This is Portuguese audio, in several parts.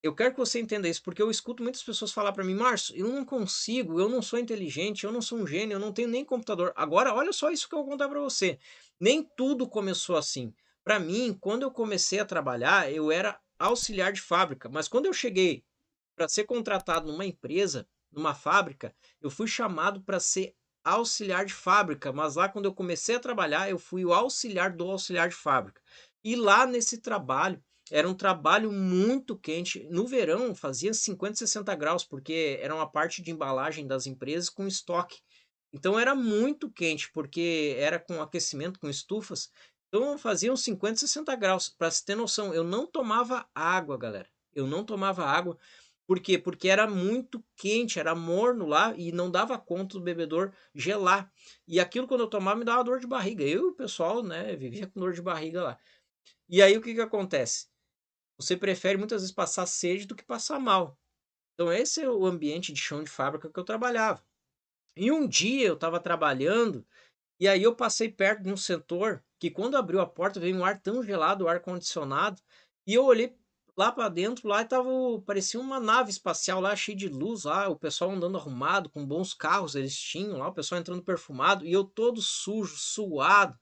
eu quero que você entenda isso, porque eu escuto muitas pessoas falar para mim: "Márcio, eu não consigo, eu não sou inteligente, eu não sou um gênio, eu não tenho nem computador". Agora olha só isso que eu vou contar para você, nem tudo começou assim. Para mim, quando eu comecei a trabalhar, eu era auxiliar de fábrica, mas quando eu cheguei para ser contratado numa empresa, numa fábrica, eu fui chamado para ser auxiliar de fábrica, mas lá quando eu comecei a trabalhar, eu fui o auxiliar do auxiliar de fábrica. E lá nesse trabalho, era um trabalho muito quente. No verão fazia 50, 60 graus, porque era uma parte de embalagem das empresas com estoque. Então era muito quente, porque era com aquecimento, com estufas. Então fazia uns 50, 60 graus. Para se ter noção, eu não tomava água, galera. Eu não tomava água. Por quê? Porque era muito quente, era morno lá e não dava conta do bebedor gelar. E aquilo quando eu tomava me dava dor de barriga. Eu e o pessoal, né, vivia com dor de barriga lá. E aí o que que acontece? Você prefere muitas vezes passar sede do que passar mal. Então esse é o ambiente de chão de fábrica que eu trabalhava. E um dia eu estava trabalhando, e aí eu passei perto de um setor que quando abriu a porta veio um ar tão gelado, o ar condicionado, e eu olhei lá para dentro, lá estava, parecia uma nave espacial lá, cheia de luz lá, o pessoal andando arrumado, com bons carros eles tinham lá, o pessoal entrando perfumado, e eu todo sujo, suado,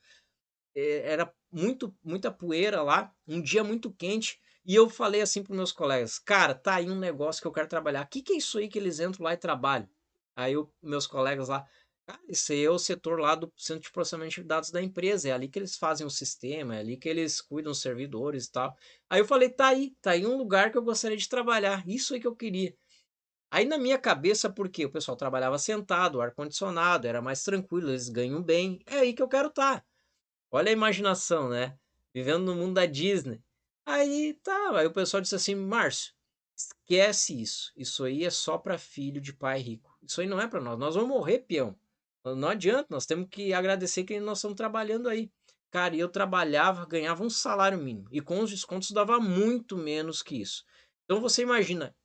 era muita poeira lá, um dia muito quente, e eu falei assim para meus colegas: "Cara, tá aí um negócio que eu quero trabalhar. Que é isso aí que eles entram lá e trabalham?" Aí meus colegas lá: "Cara, esse aí é o setor lá do centro de processamento de dados da empresa, é ali que eles fazem o sistema, é ali que eles cuidam dos servidores e tal". Aí eu falei: tá aí um lugar que eu gostaria de trabalhar, isso aí que eu queria". Aí na minha cabeça, porque o pessoal trabalhava sentado, ar-condicionado, era mais tranquilo, eles ganham bem, é aí que eu quero estar. Olha a imaginação, né, vivendo no mundo da Disney. Aí tá, aí o pessoal disse assim: "Márcio, esquece isso, isso aí é só para filho de pai rico, isso aí não é para nós, nós vamos morrer peão, não adianta, nós temos que agradecer que nós estamos trabalhando aí". Cara, e eu trabalhava, ganhava um salário mínimo, e com os descontos dava muito menos que isso. Então você imagina,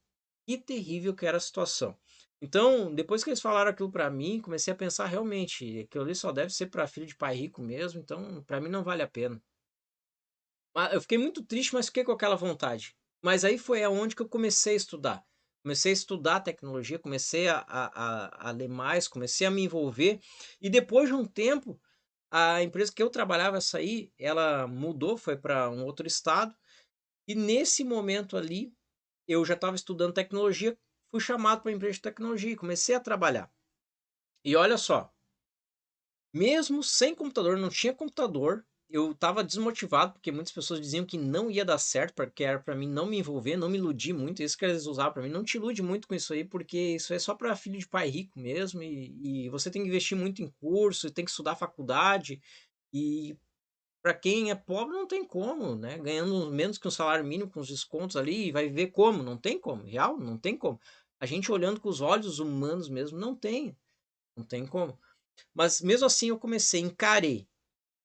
que terrível que era a situação. Então, depois que eles falaram aquilo pra mim, comecei a pensar realmente, aquilo ali só deve ser pra filho de pai rico mesmo, então pra mim não vale a pena. Eu fiquei muito triste, mas fiquei com aquela vontade. Mas aí foi aonde que eu comecei a estudar. Comecei a estudar tecnologia, comecei a ler mais, comecei a me envolver. E depois de um tempo, a empresa que eu trabalhava, essa aí, ela mudou, foi para um outro estado. E nesse momento ali, eu já estava estudando tecnologia, fui chamado para uma empresa de tecnologia e comecei a trabalhar. E olha só, mesmo sem computador, não tinha computador, eu estava desmotivado, porque muitas pessoas diziam que não ia dar certo, porque era para mim não me envolver, não me iludir muito, isso que eles usavam para mim, não te ilude muito com isso aí, porque isso é só para filho de pai rico mesmo, e você tem que investir muito em curso, tem que estudar faculdade, e para quem é pobre não tem como, né? Ganhando menos que um salário mínimo com os descontos ali, vai viver como? Não tem como, real, não tem como. A gente olhando com os olhos humanos mesmo, não tem como. Mas mesmo assim eu comecei, encarei.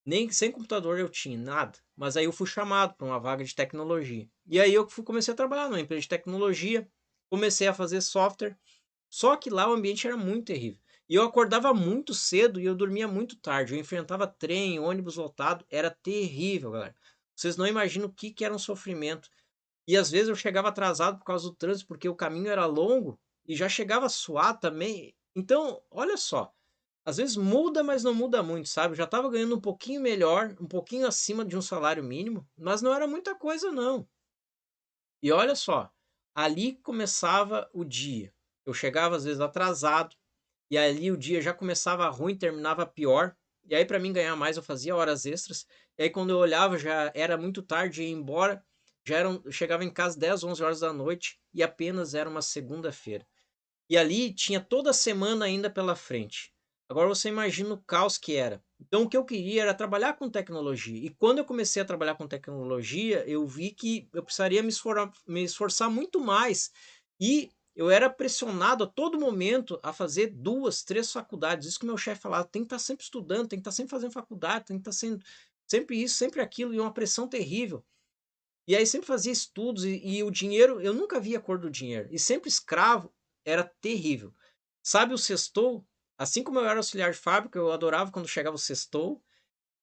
Nem sem computador eu tinha, nada. Mas aí eu fui chamado para uma vaga de tecnologia. E aí eu comecei a trabalhar numa empresa de tecnologia, comecei a fazer software, só que lá o ambiente era muito terrível. E eu acordava muito cedo e eu dormia muito tarde. Eu enfrentava trem, ônibus lotado, era terrível, galera. Vocês não imaginam o que que era um sofrimento. E às vezes eu chegava atrasado por causa do trânsito, porque o caminho era longo e já chegava suado também. Então, olha só, às vezes muda, mas não muda muito, sabe? Eu já estava ganhando um pouquinho melhor, um pouquinho acima de um salário mínimo, mas não era muita coisa não. E olha só, ali começava o dia. Eu chegava às vezes atrasado, e ali o dia já começava ruim, terminava pior. E aí para mim ganhar mais eu fazia horas extras. E aí quando eu olhava já era muito tarde e ia embora. Eu chegava em casa 10, 11 horas da noite e apenas era uma segunda-feira. E ali tinha toda a semana ainda pela frente. Agora você imagina o caos que era. Então o que eu queria era trabalhar com tecnologia. E quando eu comecei a trabalhar com tecnologia, eu vi que eu precisaria me esforçar muito mais. E eu era pressionado a todo momento a fazer 2, 3 faculdades. Isso que meu chefe falava, tem que estar sempre estudando, tem que estar sempre fazendo faculdade, tem que estar sendo sempre isso, sempre aquilo, e uma pressão terrível. E aí sempre fazia estudos e o dinheiro, eu nunca via a cor do dinheiro. E sempre escravo era terrível. Sabe o sextou? Assim como eu era auxiliar de fábrica, eu adorava quando chegava o sextou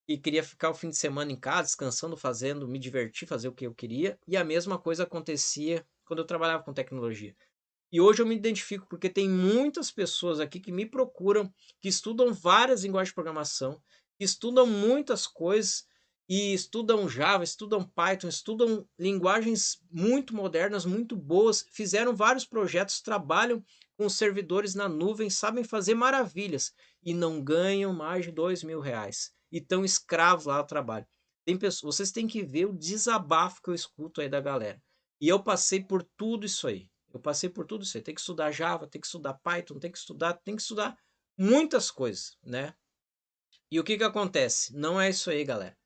e queria ficar o fim de semana em casa, descansando, fazendo, me divertir, fazer o que eu queria. E a mesma coisa acontecia quando eu trabalhava com tecnologia. E hoje eu me identifico porque tem muitas pessoas aqui que me procuram, que estudam várias linguagens de programação, que estudam muitas coisas e estudam Java, estudam Python, estudam linguagens muito modernas, muito boas, fizeram vários projetos, trabalham com servidores na nuvem, sabem fazer maravilhas e não ganham mais de R$ 2.000 e estão escravos lá do trabalho. Tem pessoas, vocês têm que ver o desabafo que eu escuto aí da galera. E eu passei por tudo isso aí. Eu passei por tudo isso aí. Tem que estudar Java, tem que estudar Python, tem que estudar muitas coisas, né? E o que que acontece? Não é isso aí, galera.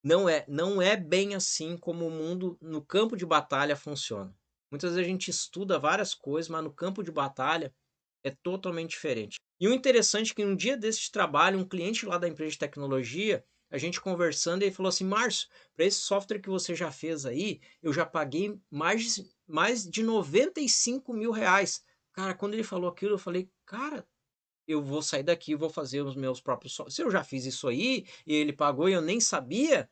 Não é bem assim como o mundo no campo de batalha funciona. Muitas vezes a gente estuda várias coisas, mas no campo de batalha é totalmente diferente. E o interessante é que um dia desse trabalho, um cliente lá da empresa de tecnologia, a gente conversando, ele falou assim: Márcio, para esse software que você já fez aí, eu já paguei mais de R$ 95.000. Cara, quando ele falou aquilo, eu falei: cara, eu vou sair daqui e vou fazer os meus próprios softwares. Se eu já fiz isso aí e ele pagou e eu nem sabia,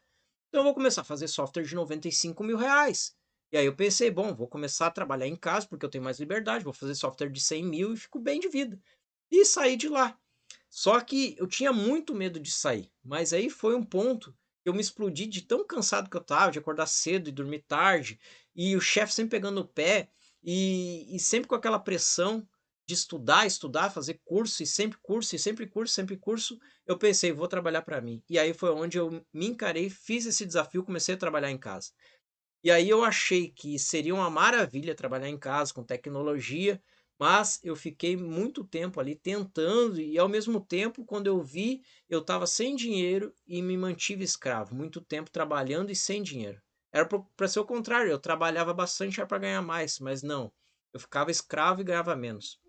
então eu vou começar a fazer software de R$ 95.000. E aí eu pensei, bom, vou começar a trabalhar em casa porque eu tenho mais liberdade, vou fazer software de 100 mil e fico bem de vida. E saí de lá. Só que eu tinha muito medo de sair, mas aí foi um ponto que eu me explodi de tão cansado que eu tava, de acordar cedo e dormir tarde, e o chefe sempre pegando no pé, e sempre com aquela pressão de estudar, estudar, fazer curso, e sempre curso, e sempre curso, sempre curso. Eu pensei, vou trabalhar para mim. E aí foi onde eu me encarei, fiz esse desafio, comecei a trabalhar em casa. E aí eu achei que seria uma maravilha trabalhar em casa com tecnologia, mas eu fiquei muito tempo ali tentando e ao mesmo tempo, quando eu vi, eu estava sem dinheiro e me mantive escravo, muito tempo trabalhando e sem dinheiro. Era para ser o contrário, eu trabalhava bastante para ganhar mais, mas não, eu ficava escravo e ganhava menos.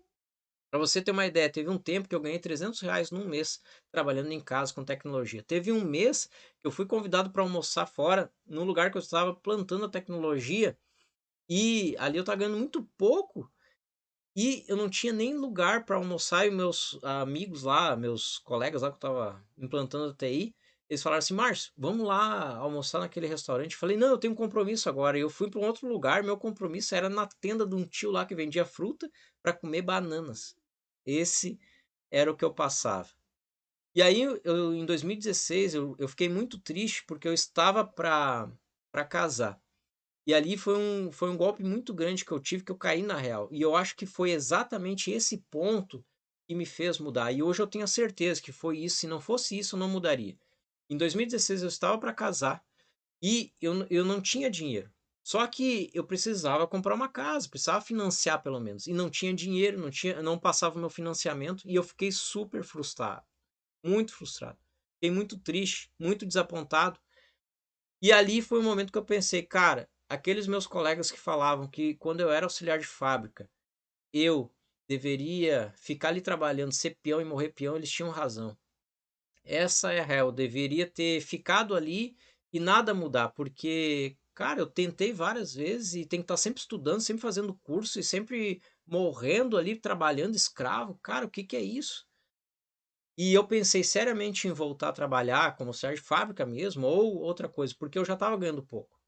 Para você ter uma ideia, teve um tempo que eu ganhei R$ 300 num mês trabalhando em casa com tecnologia. Teve um mês que eu fui convidado para almoçar fora, num lugar que eu estava plantando a tecnologia, e ali eu estava ganhando muito pouco, e eu não tinha nem lugar para almoçar, e meus amigos lá, meus colegas lá que eu estava implantando a TI, eles falaram assim: Márcio, vamos lá almoçar naquele restaurante. Eu falei: não, eu tenho um compromisso agora. E eu fui para um outro lugar, meu compromisso era na tenda de um tio lá que vendia fruta para comer bananas. Esse era o que eu passava. E aí, em 2016, eu fiquei muito triste porque eu estava para casar. E ali foi um golpe muito grande que eu tive, que eu caí na real. E eu acho que foi exatamente esse ponto que me fez mudar. E hoje eu tenho a certeza que foi isso. Se não fosse isso, eu não mudaria. Em 2016, eu estava para casar e eu não tinha dinheiro. Só que eu precisava comprar uma casa, precisava financiar pelo menos. E não tinha dinheiro, não passava o meu financiamento. E eu fiquei super frustrado, muito frustrado. Fiquei muito triste, muito desapontado. E ali foi o momento que eu pensei, cara, aqueles meus colegas que falavam que quando eu era auxiliar de fábrica, eu deveria ficar ali trabalhando, ser peão e morrer peão, eles tinham razão. Essa é a real, eu deveria ter ficado ali e nada mudar, porque, cara, eu tentei várias vezes e tem que estar sempre estudando, sempre fazendo curso e sempre morrendo ali, trabalhando escravo. Cara, o que que é isso? E eu pensei seriamente em voltar a trabalhar como auxiliar de fábrica mesmo, ou outra coisa, porque eu já estava ganhando pouco.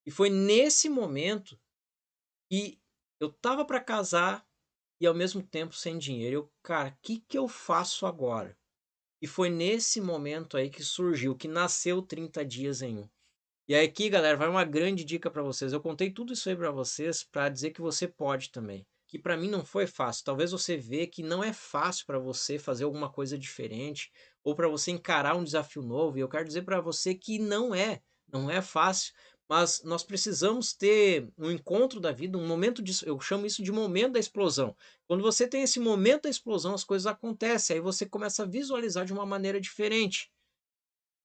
E foi nesse momento que eu estava para casar e ao mesmo tempo sem dinheiro. Eu, cara, o que que eu faço agora? E foi nesse momento aí que surgiu, que nasceu 30 dias em um. E aí aqui, galera, vai uma grande dica para vocês. Eu contei tudo isso aí para vocês para dizer que você pode também. Que para mim não foi fácil. Talvez você vê que não é fácil para você fazer alguma coisa diferente ou para você encarar um desafio novo. E eu quero dizer para você que não é fácil, mas nós precisamos ter um encontro da vida, um momento de, eu chamo isso de momento da explosão. Quando você tem esse momento da explosão, as coisas acontecem, aí você começa a visualizar de uma maneira diferente.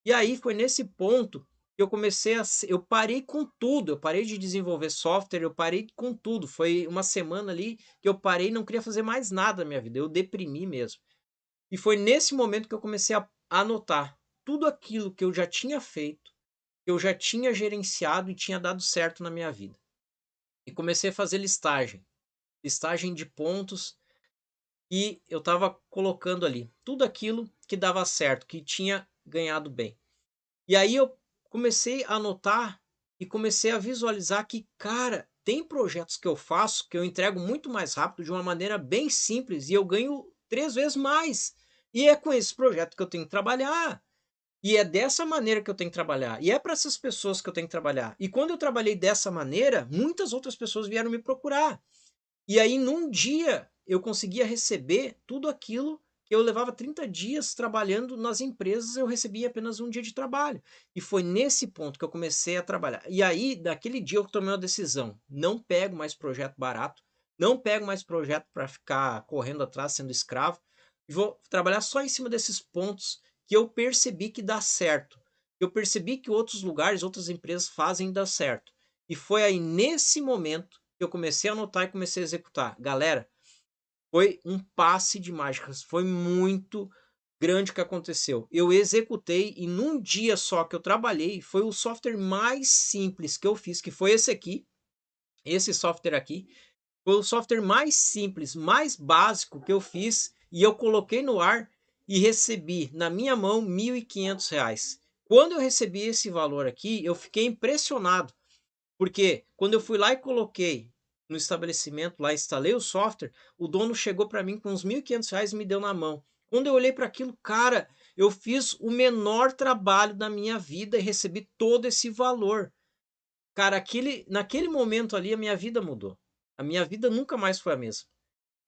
E aí foi nesse ponto que eu comecei eu parei com tudo, eu parei de desenvolver software, eu parei com tudo. Foi uma semana ali que eu parei, não queria fazer mais nada na minha vida, eu deprimi mesmo. E foi nesse momento que eu comecei a anotar tudo aquilo que eu já tinha feito, que eu já tinha gerenciado e tinha dado certo na minha vida. E comecei a fazer listagem de pontos, e eu estava colocando ali tudo aquilo que dava certo, que tinha ganhado bem. E aí eu comecei a anotar e comecei a visualizar que, cara, tem projetos que eu faço que eu entrego muito mais rápido de uma maneira bem simples e eu ganho 3 vezes mais. E é com esse projeto que eu tenho que trabalhar. E é dessa maneira que eu tenho que trabalhar. E é para essas pessoas que eu tenho que trabalhar. E quando eu trabalhei dessa maneira, muitas outras pessoas vieram me procurar. E aí, num dia, eu conseguia receber tudo aquilo que eu levava 30 dias trabalhando nas empresas, eu recebia apenas um dia de trabalho. E foi nesse ponto que eu comecei a trabalhar. E aí, daquele dia, eu tomei uma decisão: não pego mais projeto barato, não pego mais projeto para ficar correndo atrás, sendo escravo, e vou trabalhar só em cima desses pontos que eu percebi que dá certo. Eu percebi que outros lugares, outras empresas fazem dar certo. E foi aí nesse momento eu comecei a anotar e comecei a executar. Galera, foi um passe de mágicas, foi muito grande o que aconteceu. Eu executei e num dia só que eu trabalhei, foi o software mais simples que eu fiz, que foi esse aqui, esse software aqui. Foi o software mais simples, mais básico que eu fiz e eu coloquei no ar e recebi na minha mão R$ 1.500. Quando eu recebi esse valor aqui, eu fiquei impressionado porque quando eu fui lá e coloquei no estabelecimento, lá instalei o software, o dono chegou para mim com uns R$ 1.500 e me deu na mão. Quando eu olhei para aquilo, cara, eu fiz o menor trabalho da minha vida e recebi todo esse valor. Cara, naquele momento ali a minha vida mudou. A minha vida nunca mais foi a mesma.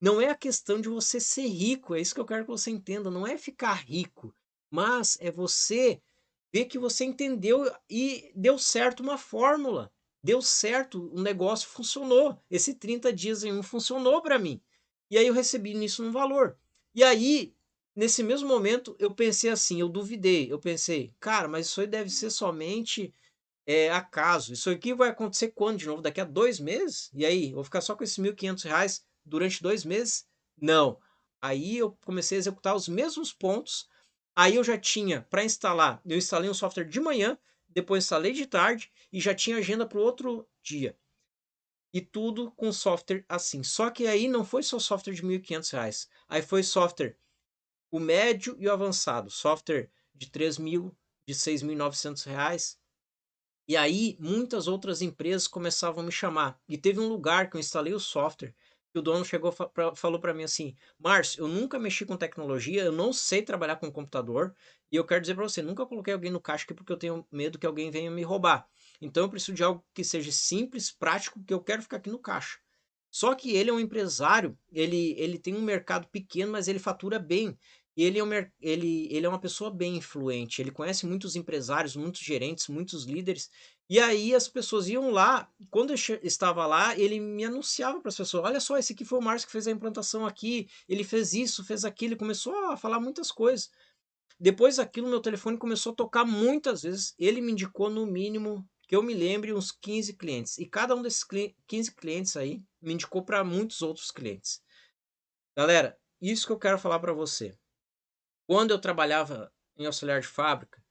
Não é a questão de você ser rico, é isso que eu quero que você entenda, não é ficar rico, mas é você ver que você entendeu e deu certo uma fórmula. Deu certo, o negócio funcionou. Esse 30 dias em um funcionou para mim. E aí eu recebi nisso um valor. E aí, nesse mesmo momento, eu pensei assim, eu duvidei. Eu pensei, cara, mas isso aí deve ser somente acaso. Isso aqui vai acontecer quando de novo? Daqui a 2 meses? E aí, eu vou ficar só com esses R$ 1.500 durante 2 meses? Não. Aí eu comecei a executar os mesmos pontos. Aí eu já tinha para instalar, eu instalei um software de manhã, depois instalei de tarde e já tinha agenda para o outro dia. E tudo com software assim. Só que aí não foi só software de R$ 1.500. Aí foi software o médio e o avançado. Software de 3.000, de R$ 6.900. E aí, muitas outras empresas começavam a me chamar. E teve um lugar que eu instalei o software, que o dono chegou falou para mim assim: Márcio, eu nunca mexi com tecnologia, eu não sei trabalhar com computador, e eu quero dizer para você, nunca coloquei alguém no caixa aqui porque eu tenho medo que alguém venha me roubar. Então eu preciso de algo que seja simples, prático, que eu quero ficar aqui no caixa. Só que ele é um empresário, ele tem um mercado pequeno, mas ele fatura bem. E ele é uma pessoa bem influente, ele conhece muitos empresários, muitos gerentes, muitos líderes, e aí as pessoas iam lá, quando eu estava lá, ele me anunciava para as pessoas: olha só, esse aqui foi o Márcio que fez a implantação aqui, ele fez isso, fez aquilo, ele começou a falar muitas coisas. Depois daquilo, meu telefone começou a tocar muitas vezes, ele me indicou no mínimo, que eu me lembre, uns 15 clientes, e cada um desses 15 clientes aí me indicou para muitos outros clientes. Galera, isso que eu quero falar para você. Quando eu trabalhava em auxiliar de fábrica,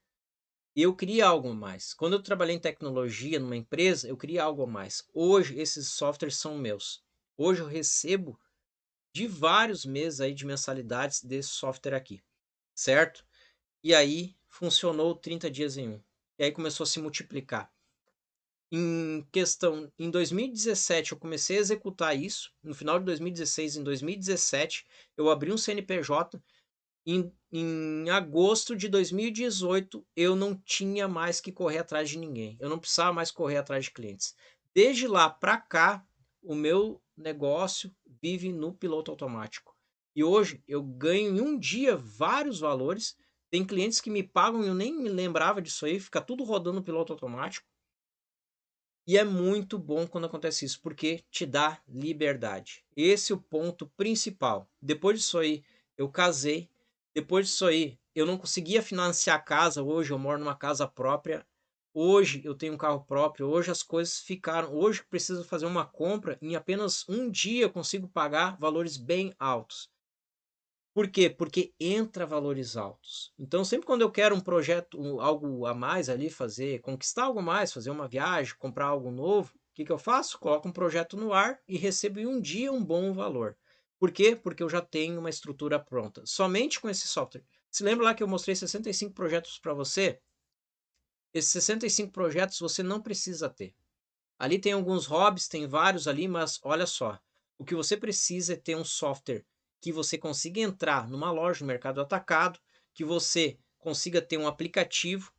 eu queria algo a mais. Quando eu trabalhei em tecnologia numa empresa, eu queria algo a mais. Hoje, esses softwares são meus. Hoje eu recebo de vários meses aí de mensalidades desse software aqui, certo? E aí funcionou 30 dias em um. E aí começou a se multiplicar. Em 2017 eu comecei a executar isso. No final de 2016, em 2017, eu abri um CNPJ. Em agosto de 2018, eu não tinha mais que correr atrás de ninguém. Eu não precisava mais correr atrás de clientes. Desde lá para cá, o meu negócio vive no piloto automático. E hoje eu ganho em um dia vários valores. Tem clientes que me pagam e eu nem me lembrava disso aí, fica tudo rodando no piloto automático. E é muito bom quando acontece isso, porque te dá liberdade. Esse é o ponto principal. Depois disso aí, eu casei. Depois disso aí, eu não conseguia financiar a casa. Hoje eu moro numa casa própria. Hoje eu tenho um carro próprio. Hoje as coisas ficaram. Hoje preciso fazer uma compra. Em apenas um dia eu consigo pagar valores bem altos. Por quê? Porque entra valores altos. Então, sempre quando eu quero um projeto, algo a mais ali, fazer, conquistar algo a mais, fazer uma viagem, comprar algo novo, o que que eu faço? Coloco um projeto no ar e recebo em um dia um bom valor. Por quê? Porque eu já tenho uma estrutura pronta. Somente com esse software. Se lembra lá que eu mostrei 65 projetos para você? Esses 65 projetos você não precisa ter. Ali tem alguns hobbies, tem vários ali, mas olha só, o que você precisa é ter um software que você consiga entrar numa loja, no mercado atacado, que você consiga ter um aplicativo